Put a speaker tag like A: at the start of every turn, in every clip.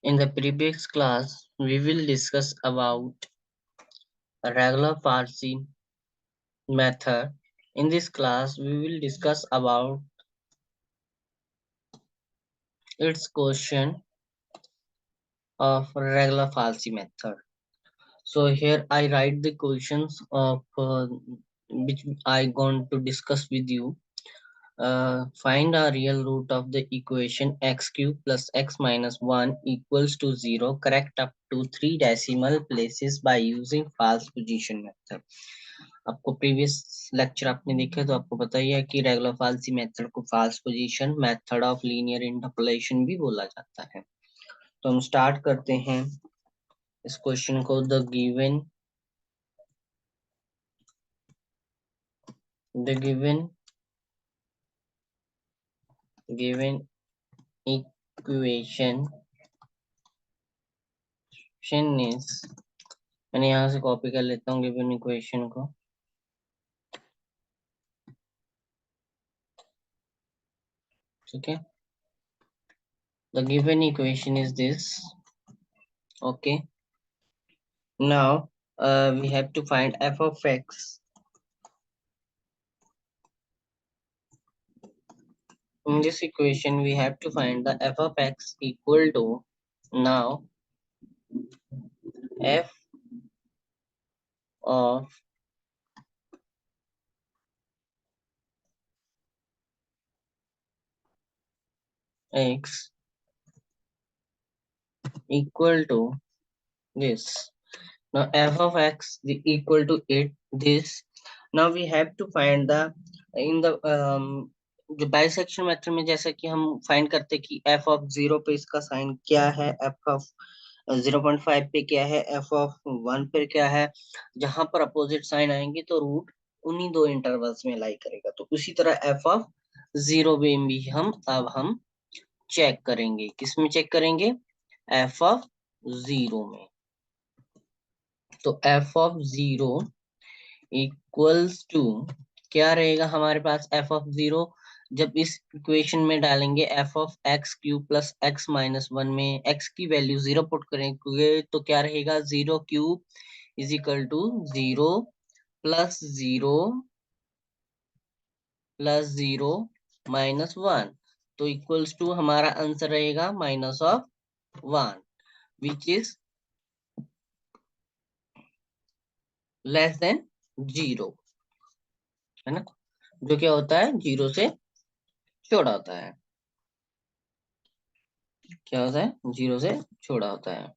A: In the previous class, we will discuss about regular Farsi method. In this class, we will discuss about its question of regular Farsi method. So here I write the questions of which I going to discuss with you. Find a real root of the equation x cube plus x minus 1 equals to 0. Correct up to 3 decimal places by using false position method. आपको previous lecture आपने देखे तो आपको पता ही है कि regular फाल्सी method को false position method of linear interpolation भी बोला जाता है। तो हम स्टार्ट करते हैं इस क्वेश्चन को। द गिवन इक्वेशन इज, मैंने यहाँ से कॉपी कर लेता हूँ गिवन इक्वेशन को। ठीक है, the given equation is this. Okay, now we have to find f of x. In this equation we have to find the f of x equal to, now f of x equal to this. Now f of x equal to this. Now we have to find the in the जो bisection method में जैसा कि हम find करते कि f of 0 पे इसका sign क्या है, f ऑफ 0.5 पे क्या है, f ऑफ 1 पे क्या है। जहां पर अपोजिट साइन आएंगे तो रूट उन्हीं दो इंटरवल्स में लाई करेगा। तो उसी तरह f ऑफ 0 में भी हम चेक करेंगे। किस में चेक करेंगे? f ऑफ 0 में। तो f ऑफ 0 इक्वल्स टू क्या रहेगा हमारे पास? f ऑफ 0 जब इस इक्वेशन में डालेंगे f of x cube plus x minus 1 में x की वैल्यू 0 पुट करेंगे तो क्या रहेगा? 0 cube is equal to 0 plus 0 plus 0 minus 1। तो इक्वल्स टू हमारा आंसर रहेगा minus of 1 which is less than 0, है ना, जो क्या होता है 0 से छोटा होता है। क्या होता है? 0 से छोटा होता है।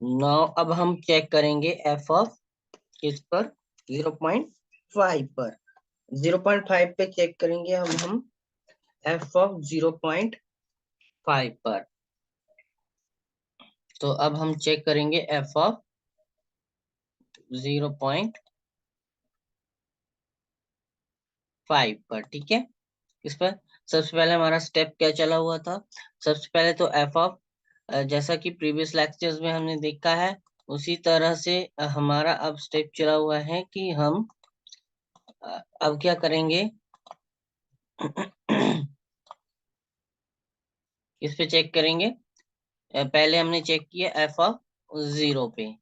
A: नाउ अब हम चेक करेंगे f ऑफ किस पर? 0.5 पर। 0.5 पे चेक करेंगे अब हम f ऑफ 0.5 पर। तो अब हम चेक करेंगे f ऑफ 0.5 पर। ठीक है, इस पर सबसे पहले हमारा स्टेप क्या चला हुआ था? सबसे पहले तो f ऑफ, जैसा कि प्रीवियस लेक्चर्स में हमने देखा है उसी तरह से हमारा अब स्टेप चला हुआ है कि हम अब क्या करेंगे इस पे चेक करेंगे। पहले हमने चेक किया f ऑफ 0 पे,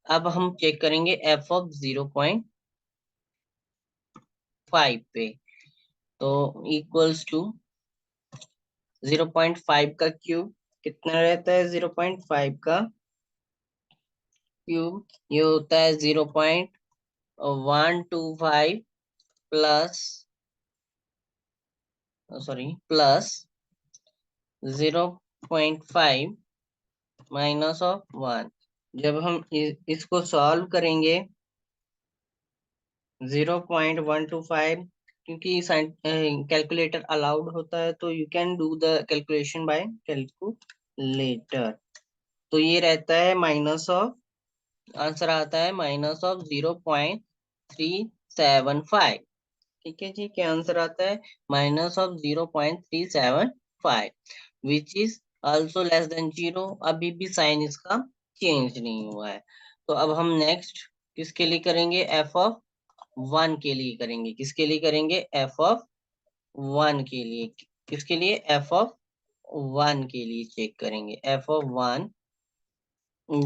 A: अब हम चेक करेंगे f ऑफ 0.5 पे। तो इक्वल्स टू 0.5 का क्यूब कितना रहता है? 0.5 का क्यूब ये होता है 0.125 प्लस प्लस 0.5 माइनस ऑफ 1। जब हम इसको सॉल्व करेंगे 0.125, क्योंकि कैलकुलेटर अलाउड होता है तो you can do the calculation bye calculator. तो ये रहता है माइनस ऑफ, आंसर आता है माइनस ऑफ 0.375। ठीक है जी, क्या आंसर आता है? Minus of 0.375 which is also less than 0। अभी भी साइन इसका चेंज नहीं हुआ है। तो अब हम नेक्स्ट किसके लिए करेंगे? f ऑफ 1 के लिए करेंगे। किसके लिए करेंगे? f ऑफ 1 के लिए। किसके लिए? f ऑफ वन के लिए चेक करेंगे। F of one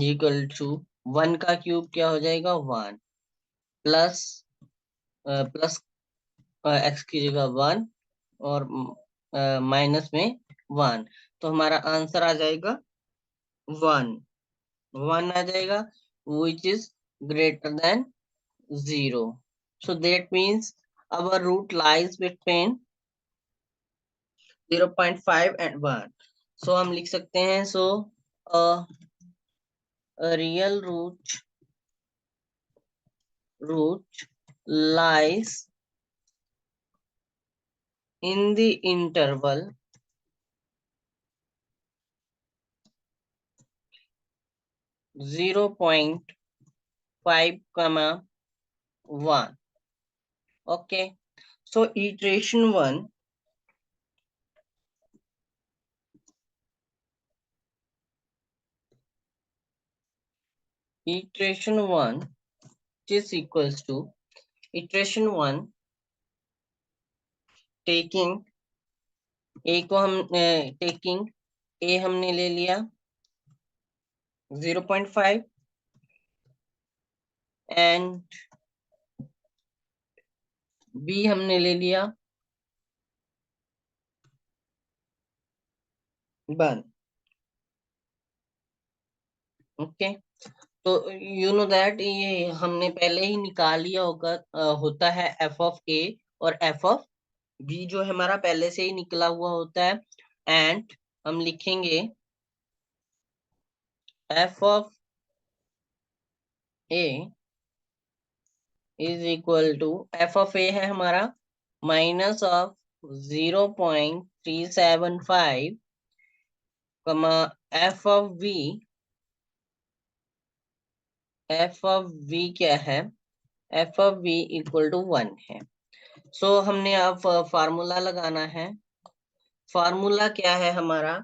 A: equal to one का क्यूब क्या हो जाएगा, वन प्लस प्लस एक्स की जगह वन और माइनस में वन, तो हमारा आंसर आ जाएगा वन। वन आ जाएगा which is greater than zero. So that means our root lies between 0.5 and 1। सो हम लिख सकते हैं, सो a real root lies in the interval 0.5 comma 1। Okay, so iteration 1 is equals to iteration 1 taking a को हम taking a हमने ले लिया 0.5 and b हमने ले लिया 1। ओके, तो यू नो दैट ये हमने पहले ही निकाल लिया होगा, होता है एफ ऑफ ए और एफ ऑफ बी जो है हमारा पहले से ही निकला हुआ होता है। एंड हम लिखेंगे F of A is equal to F of A है हमारा minus of 0.375 comma F of V. F of V क्या है, F of V equal to 1 है। सो हमने अब फार्मूला लगाना है। फार्मूला क्या है हमारा,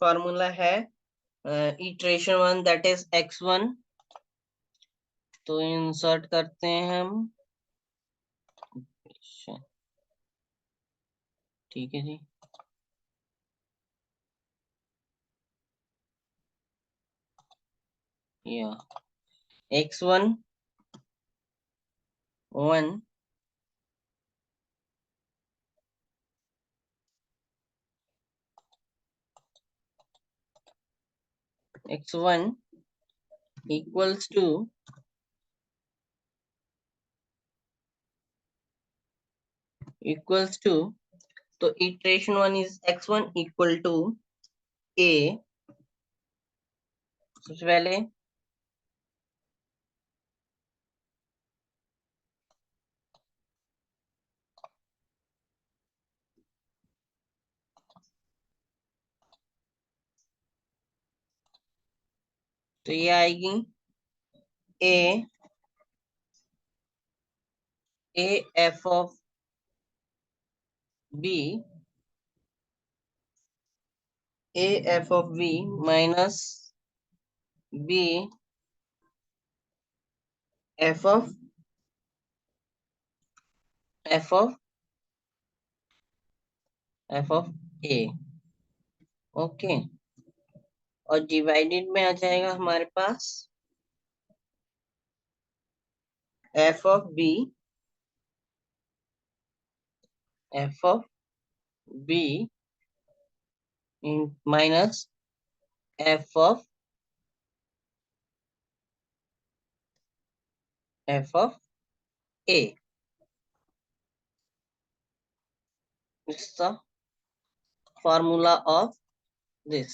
A: फार्मूला है इटरेशन 1 दैट इज x1। तो इंसर्ट करते हैं हम, ठीक है जी। या x1 1 x1 equals to तो iteration 1 is x1 equal to a। सबसे पहले तो ये आएगी a F of b F of b minus b F of F of F of a। Okay, और डिवाइडेड में आ जाएगा हमारे पास F of B minus F of A. It's the formula of this.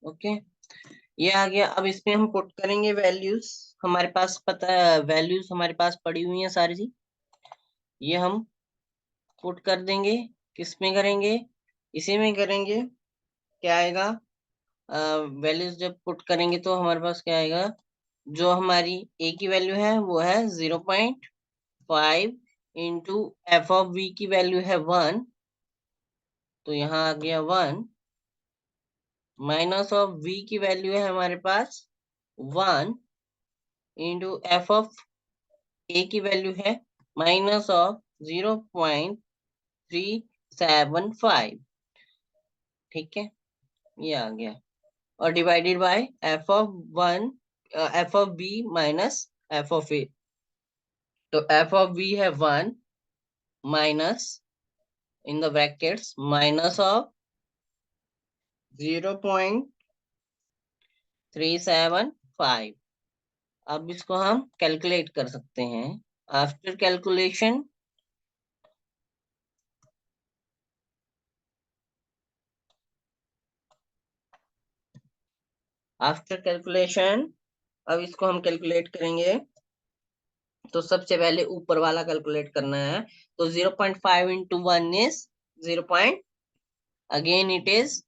A: Okay, ये आ गया। अब इसमें हम पुट करेंगे वैल्यूज। हमारे पास पता है वैल्यूज हमारे पास पड़ी हुई हैं सारी जी, ये हम पुट कर देंगे। किस में करेंगे, इसी में करेंगे। क्या आएगा, वैल्यूज जब पुट करेंगे तो हमारे पास क्या आएगा, जो हमारी ए की वैल्यू है वो है 0.5 इंटू एफ ऑफ बी की वैल्यू है 1, तो यहाँ आ गया 1 माइनस ऑफ v की वैल्यू है हमारे पास 1 इंटू एफ ऑफ ए की वैल्यू है माइनस ऑफ 0.375, ठीक है, ये आ गया। और divided by F of B minus F of A, तो एफ ऑफ बी है 1 minus in the brackets minus of 0.375। अब इसको हम कैलकुलेट कर सकते हैं। आफ्टर कैलकुलेशन, अब इसको हम कैलकुलेट करेंगे। तो सबसे पहले ऊपर वाला कैलकुलेट करना है। तो 0.5 into 1 is 0. Again it is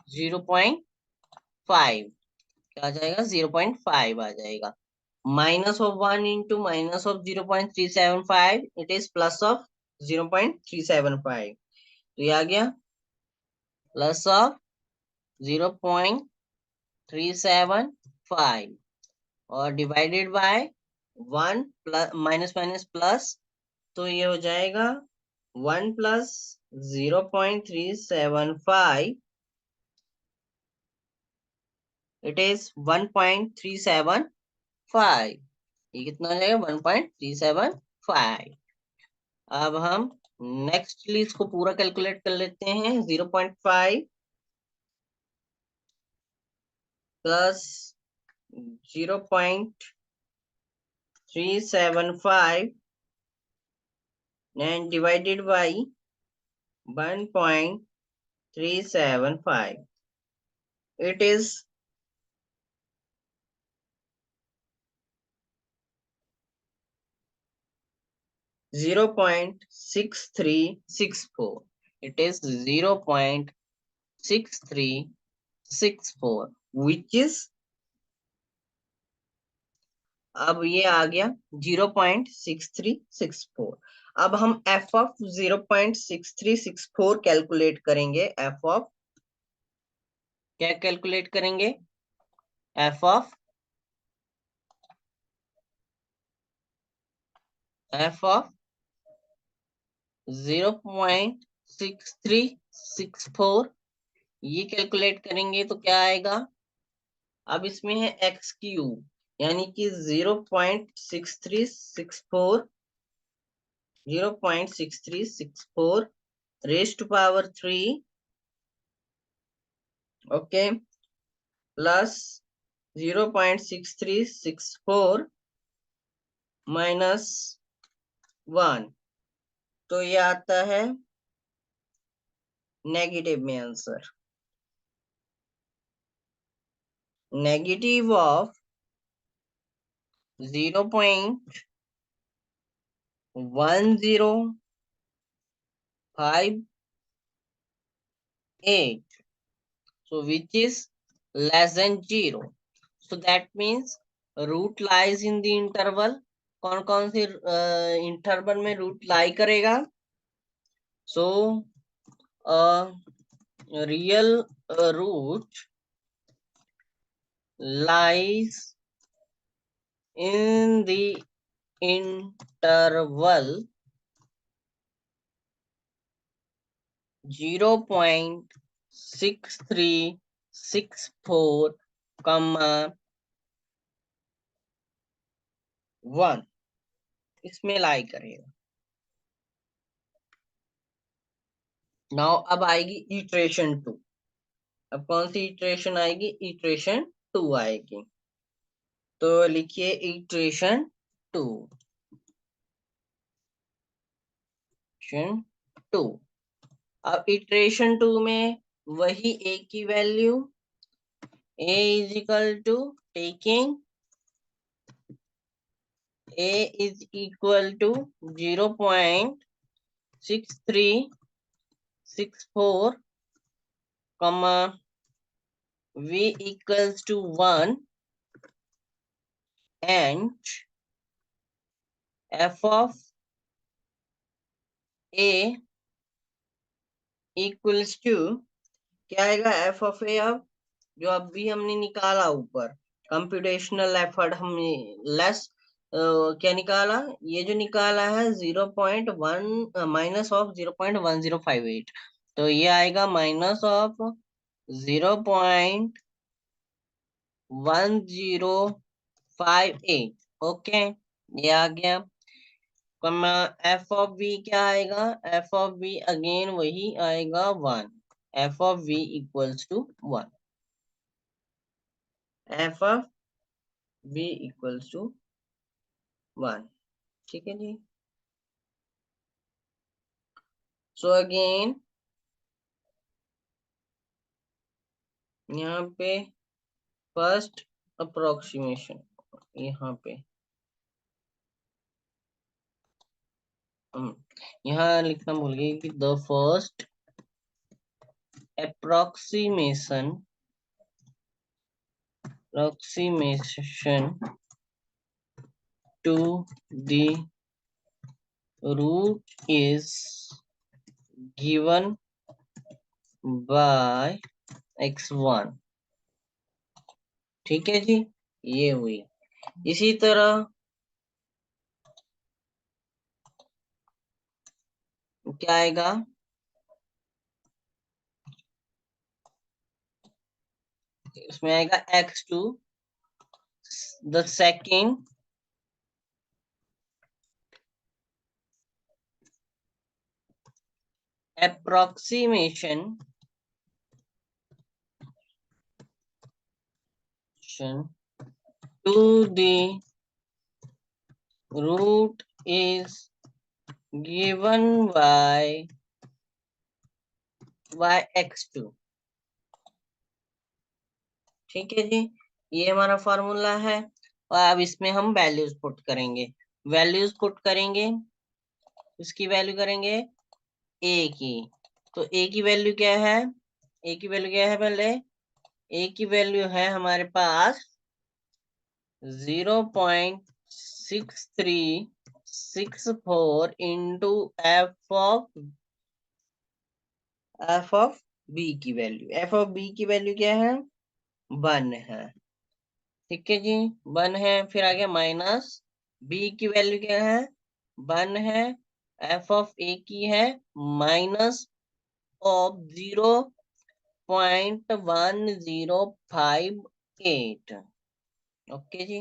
A: 0.5, क्या आ जाएगा, 0.5 आ जाएगा। Minus of 1 into minus of 0.375, it is plus of 0.375, तो ये आ गया प्लस ऑफ 0.375 और divided bye 1 plus minus minus plus, तो ये हो जाएगा 1 प्लस 0.375, इट इज 1.375। ये कितना हो जाएगा, 1.375। अब हम नेक्स्टली इसको पूरा कैलकुलेट कर लेते हैं। 0.5 plus 0.375 and divided by 1.375, it is 0.6364. It is 0.6364, which is, अब ये आ गया 0.6364। अब हम f ऑफ 0.6364 कैलकुलेट करेंगे। f ऑफ क्या कैलकुलेट करेंगे, f ऑफ 0.6364, ये कैलकुलेट करेंगे तो क्या आएगा। अब इसमें है एक्स क्यूब, यानी कि 0.6364 raise to power 3, okay, plus 0.6364 minus 1, तो ये आता है नेगेटिव में answer. Negative of 0.1058, so which is less than 0. So that means root lies in the interval. कौन कौन से इंटरवल में रूट लाई करेगा। So real root lies in the interval 0.6364, 1 इसमें लाई करेगा। नाउ अब आएगी इटरेशन 2। अब कौन सी इटरेशन आएगी, इटरेशन 2 आएगी। तो लिखिए इटरेशन 2, इटरेशन 2। अब इटरेशन 2 में वही a की value, a is equal to taking a is equal to 0.6364, v equals to 1 and f of a equals to, क्या आएगा f of a, अब जो अभी हमने निकाला ऊपर, कंप्यूटेशनल एफर्ट हम लेस क्या निकाला, ये जो निकाला है 0.1 माइनस ऑफ 0.1058, तो ये आएगा माइनस ऑफ 0.1058। ओके, ये आ गया। एफ ऑफ बी क्या आएगा, एफ ऑफ बी अगेन वही आएगा 1, F of B equals to 1, F of B equals to 1। ठीक है जी। सो अगेन यहाँ पे फर्स्ट अप्रोक्सीमेशन, यहाँ पे यहाँ लिखना भूल गए कि the first approximation to the root is given by x1। ठीक है जी, ये हुई। इसी तरह क्या आएगा, इसमें आएगा x2 the second approximation to the root is given by x2। ठीक है जी, ये हमारा फॉर्मूला है। और अब इसमें हम वैल्यूज पुट करेंगे, इसकी वैल्यू करेंगे ए की। तो ए की वैल्यू क्या है, पहले ए की वैल्यू है हमारे पास 0.6364 इंटू एफ ऑफ बी की वैल्यू, क्या है 1 है। ठीक है जी, 1 है। फिर आ गया माइनस बी की वैल्यू क्या है 1 है, एफ ऑफ ए की है माइनस ऑफ 0.1058। ओके जी।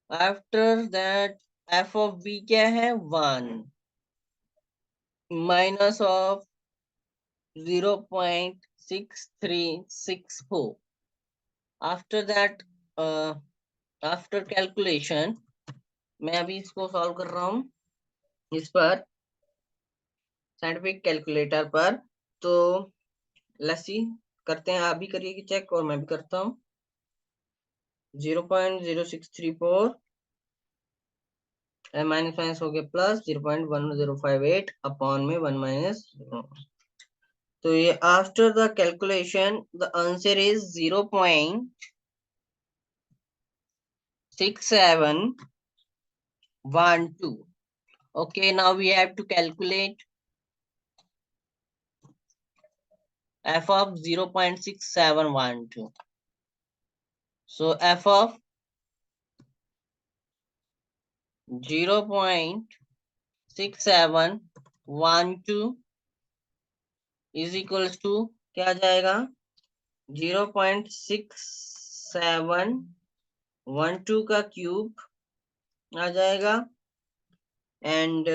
A: After that F of B क्या है 1 minus of 0.6364। After that after calculation, मैं अभी इसको सॉल्व कर रहा हूँ इस पर साइंटिफिक कैलकुलेटर पर। तो लस्सी करते हैं, आप भी करिए कि चेक और मैं भी करता हूँ। 0.0634 माइनस माइनस हो गया प्लस 0.1058 अपॉन में 1 माइनस। तो ये after the calculation the answer is 0.6712। okay, now we have to calculate f of 0.6712। so f of 0.6712 is equals to क्या आ जाएगा 0.6712 का क्यूब आ जाएगा। एंड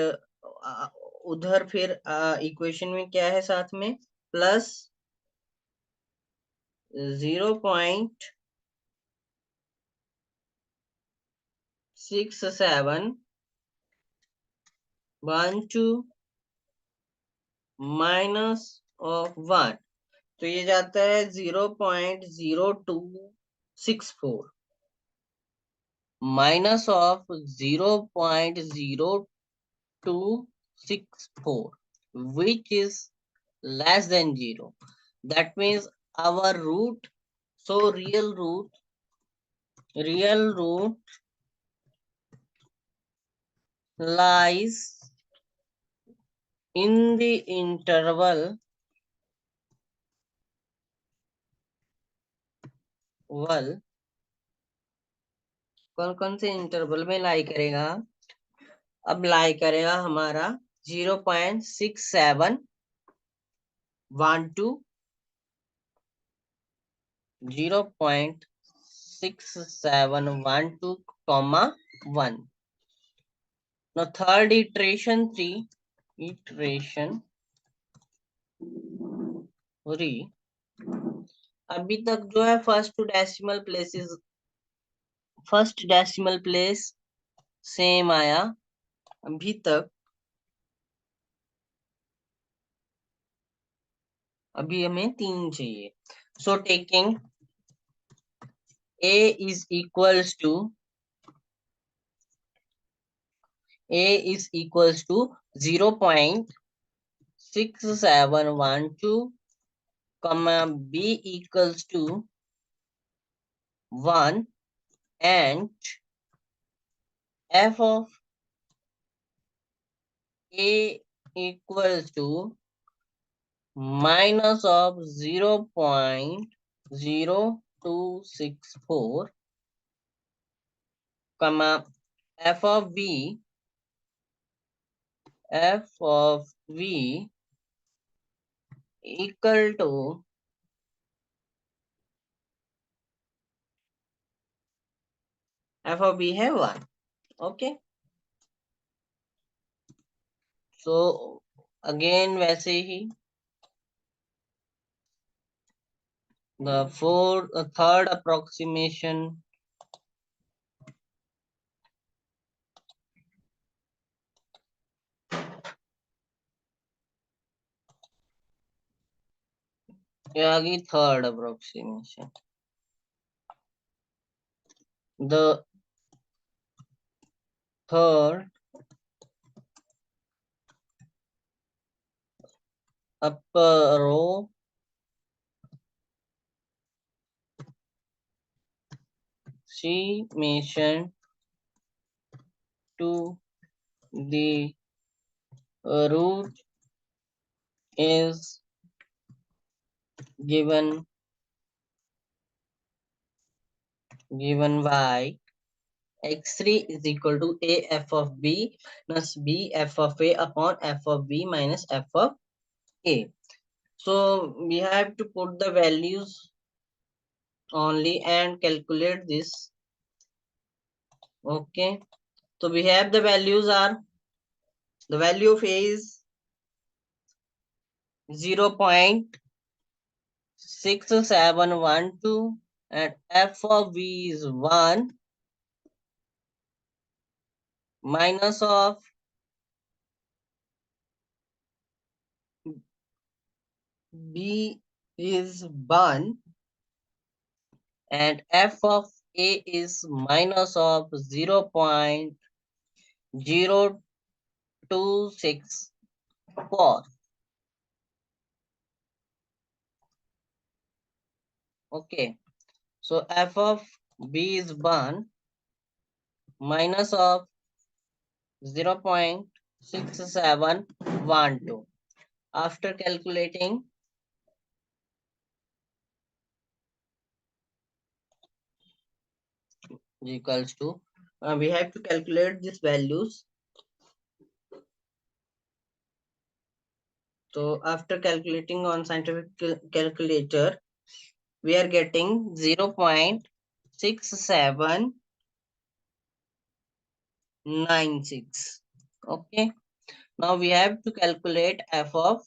A: उधर फिर इक्वेशन में क्या है साथ में प्लस 0.6712 माइनस ऑफ 1, तो ये जाता है 0.0264 minus of 0.0264 which is less than 0। that means our root, so real root lies in the interval कौन कौन से इंटरवल में लाई करेगा? अब लाई करेगा हमारा 0.6712 0.6712 comma 1. Now third iteration 3 अभी तक जो है फर्स्ट डेसिमल प्लेस सेम आया अभी तक। अभी हमें 3 चाहिए। So taking a is equals to 0.6712 comma b equals to 1 and f of a equals to minus of 0.0264 comma f of v equal to f of b है 1. Okay, so again वैसे ही the third approximation ये आ गई third approximation. The third approximation to the root is given by x3 is equal to a f of b plus b f of a upon f of b minus f of a. So we have to put the values only and calculate this. Okay, so we have the values are the value of a is 0.6712 and f of v is 1 minus of b is 1 and f of a is minus of 0.0264. Okay, so f of b is 1 minus of 0.6712. After calculating equals to we have to calculate these values. So after calculating on scientific calculator, we are getting 0.6796. Okay, now we have to calculate f of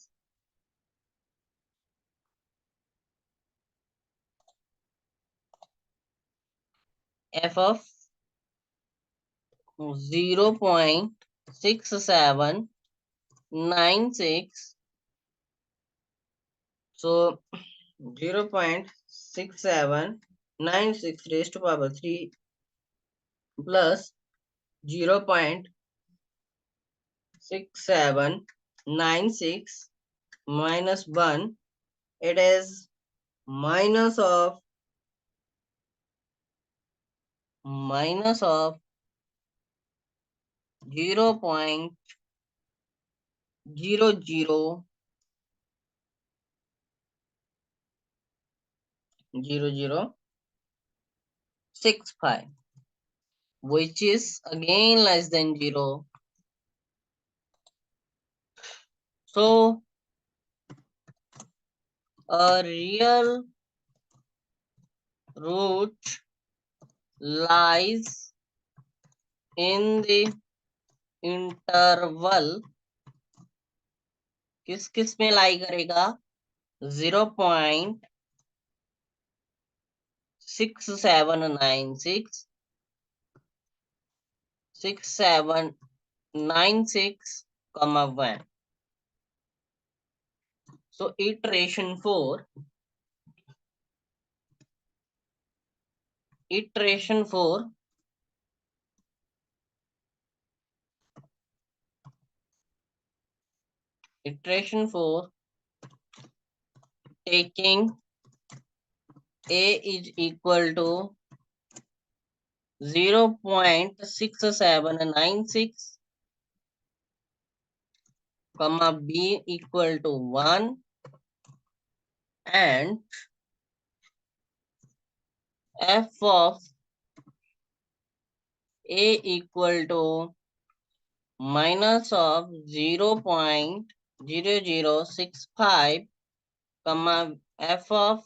A: 0.6796. So 0.6796 raised to power 3 plus 0.6796 minus 1. It is minus of 0.000065. which is again less than 0. So a real root lies in the interval. किस किस में लाई करेगा? 0.6796 6796, 1. So iteration 4 iteration 4 taking a is equal to 0.6796, b equal to 1, and f of a equal to minus of 0.0065, f of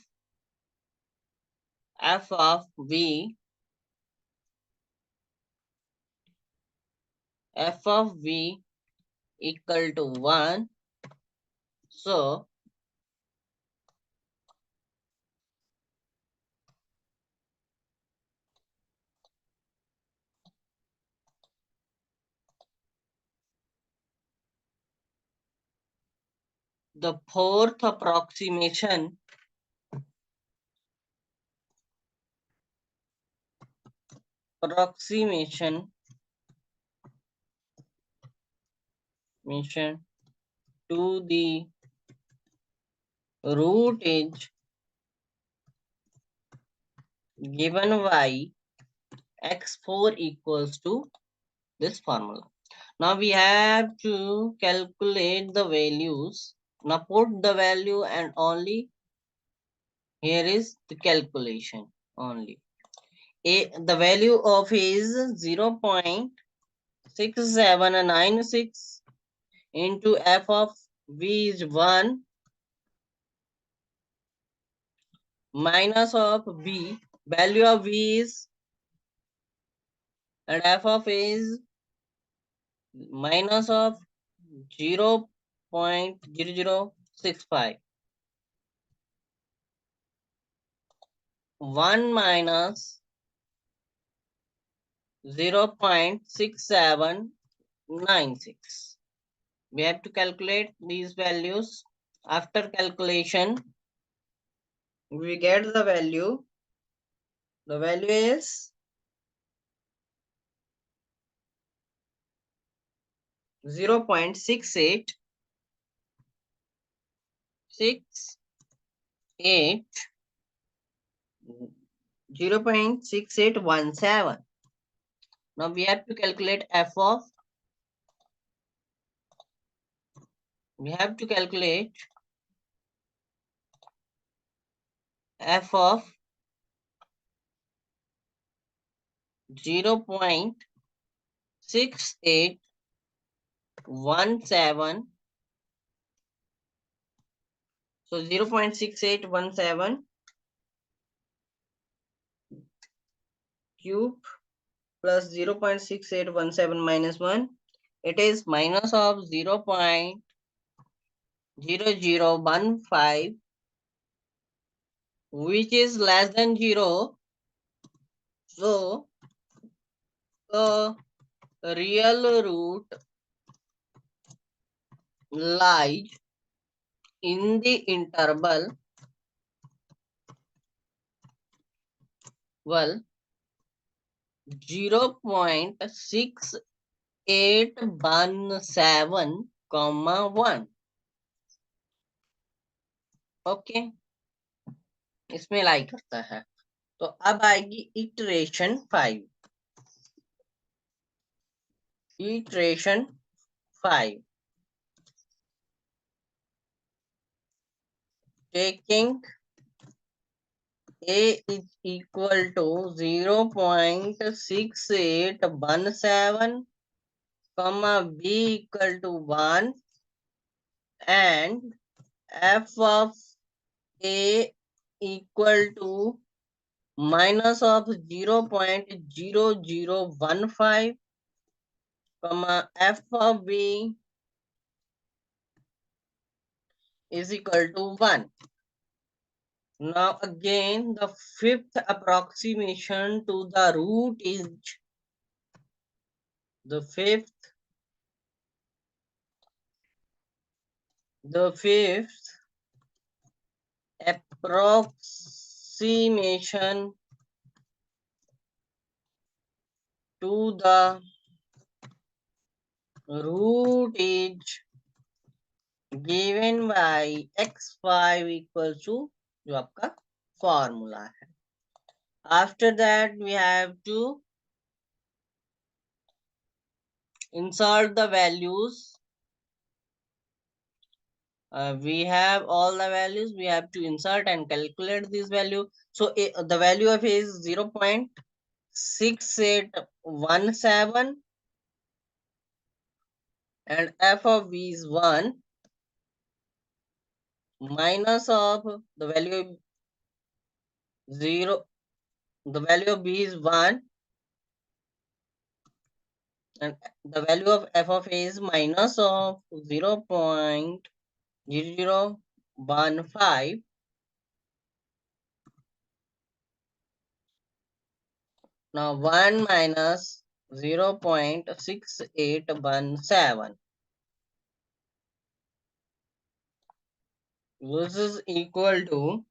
A: v equal to 1. So the fourth approximation to the root is given by x4 equals to this formula. Now we have to calculate the values. Now put the value, and only here is the calculation only. The value of is 0.6796 into f of v is 1 minus of v, value of v is, and f of a is minus of 0.0065. 1 minus 0.6796. We have to calculate these values. After calculation, we get the value. The value is 0.68 0.6817. Now we have to calculate f of 0.6817. So 0.6817 cube plus 0.6817 minus 1. It is minus of 0.0015, which is less than 0. So the real root lies in the interval 0.6817, 1. Okay, इसमें लाई करता है. तो अब आएगी iteration 5. taking A is equal to 0.6817, comma B equal to 1, and f of A equal to minus of 0.0015, comma f of B is equal to 1. Now again, the fifth approximation to the root is the fifth approximation to the root is given by x5 equals to जो आपका formula है. After that we have to insert the values. We have all the values. We have to insert and calculate this value. So the value of A is 0.6817 and f of B is 1, minus of the value of 0, the value of B is 1, and the value of f of A is minus of 0.0015. Now 1 minus 0.6817. This is equal to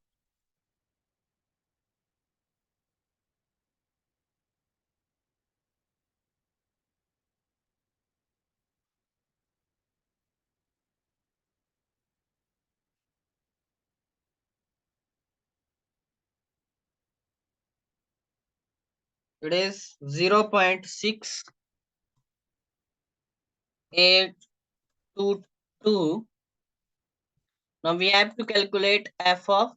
A: it is 0.6822. Now we have to calculate f of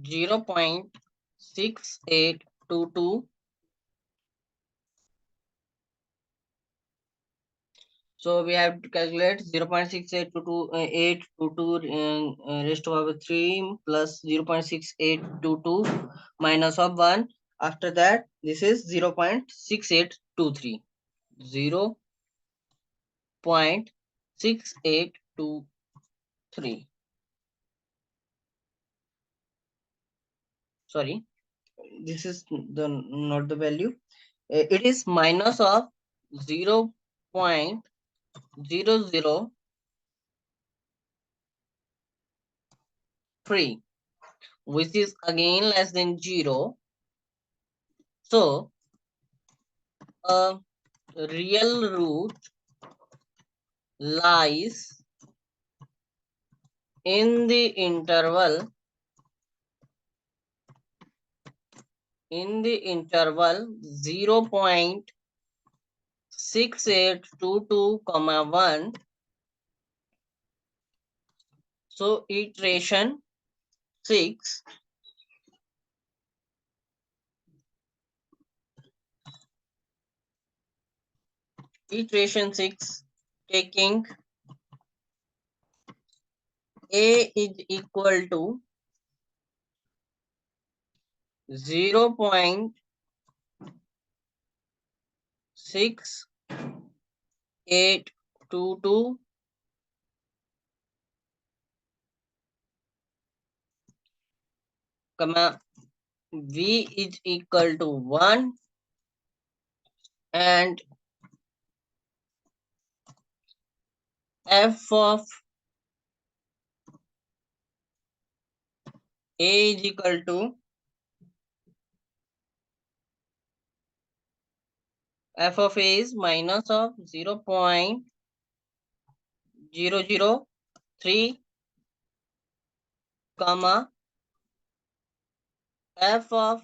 A: 0.6822. So we have to calculate 0.6822 raised to power 3 plus 0.6822 minus of 1. After that, this is 0.6823. 0.6823. Sorry, this is the not the value. It is minus of 0.003, which is again less than 0. So a real root lies in the interval 0.6822, 1. So iteration 6, taking A is equal to 0.6822, comma V is equal to 1, and f of A is equal to f of A is minus of 0.003, comma f of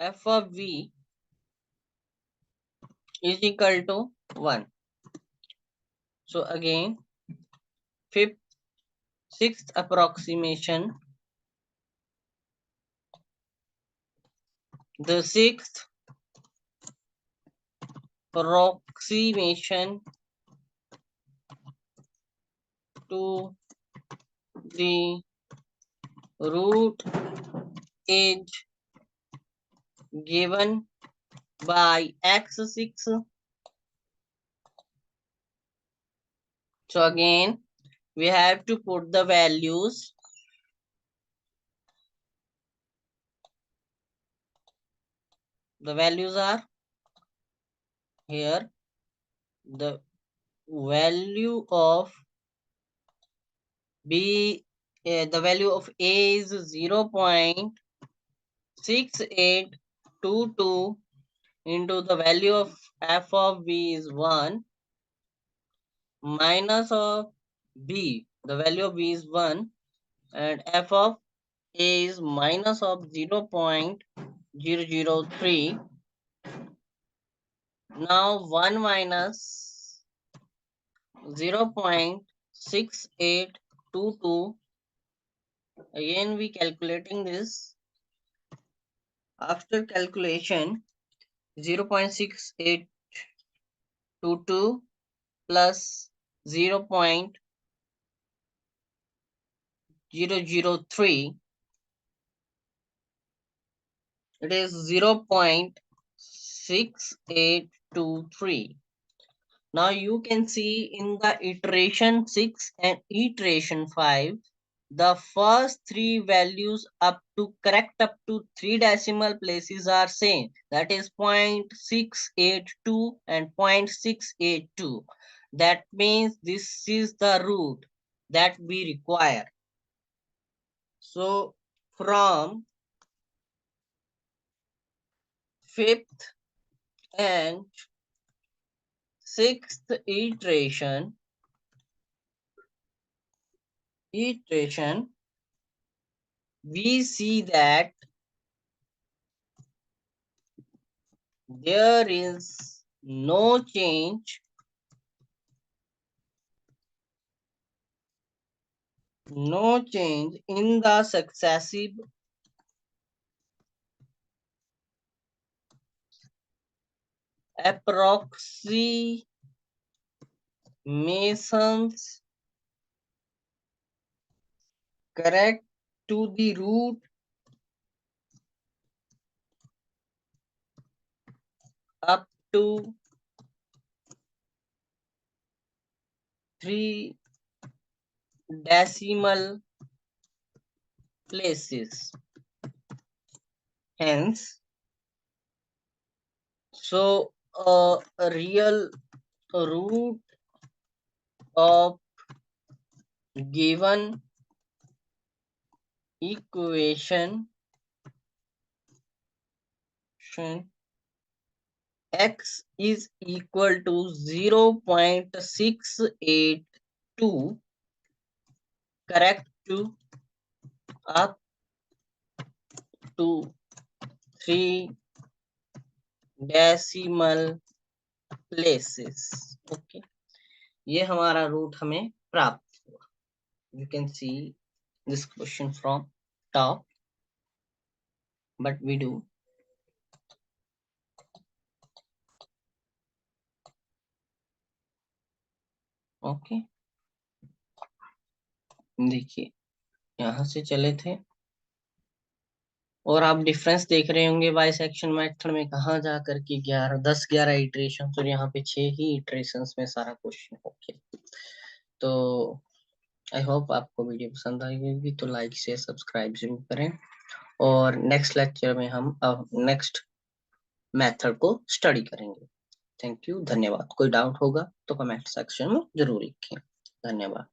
A: f of v is equal to 1. So again, sixth approximation. The sixth approximation to the root is given by x6. So again, we have to put the values. The values are here. The value of b, the value of a is 0.6822 into the value of f of b is 1 minus of b. The value of b is 1 and f of a is minus of 0.003. Now 1 minus 0.6822. Again we calculating this. After calculation, 0.6822 plus 0.003, it is 0.6823. Now you can see in the iteration 6 and iteration 5, the first three values up to 3 decimal places are same. That is 0.682 and 0.682. That means this is the root that we require. So from fifth and sixth iteration, we see that there is no change in the successive approximations correct to the root up to 3 decimal places. Hence, so a real root of given equation x is equal to 0.682 correct to up to 3 decimal places. Okay, ये हमारा root हमें प्राप्त हुआ. You can see this question from top, but we do okay. देखिए यहाँ से चले थे और आप डिफरेंस देख रहे होंगे बाई सेक्शन मेथड में कहाँ जा करके 10-11 इटरेशन और यहाँ पे 6 ही इटरेशन में सारा क्वेश्चन हो गया. तो आई होप आपको वीडियो पसंद आई होगी, तो लाइक शेयर सब्सक्राइब जरूर करें और नेक्स्ट लेक्चर में हम नेक्स्ट मेथड को स्टडी करेंगे. थैंक यू, धन्यवाद. कोई डाउट होगा तो कमेंट सेक्शन में जरूर लिखें. धन्यवाद.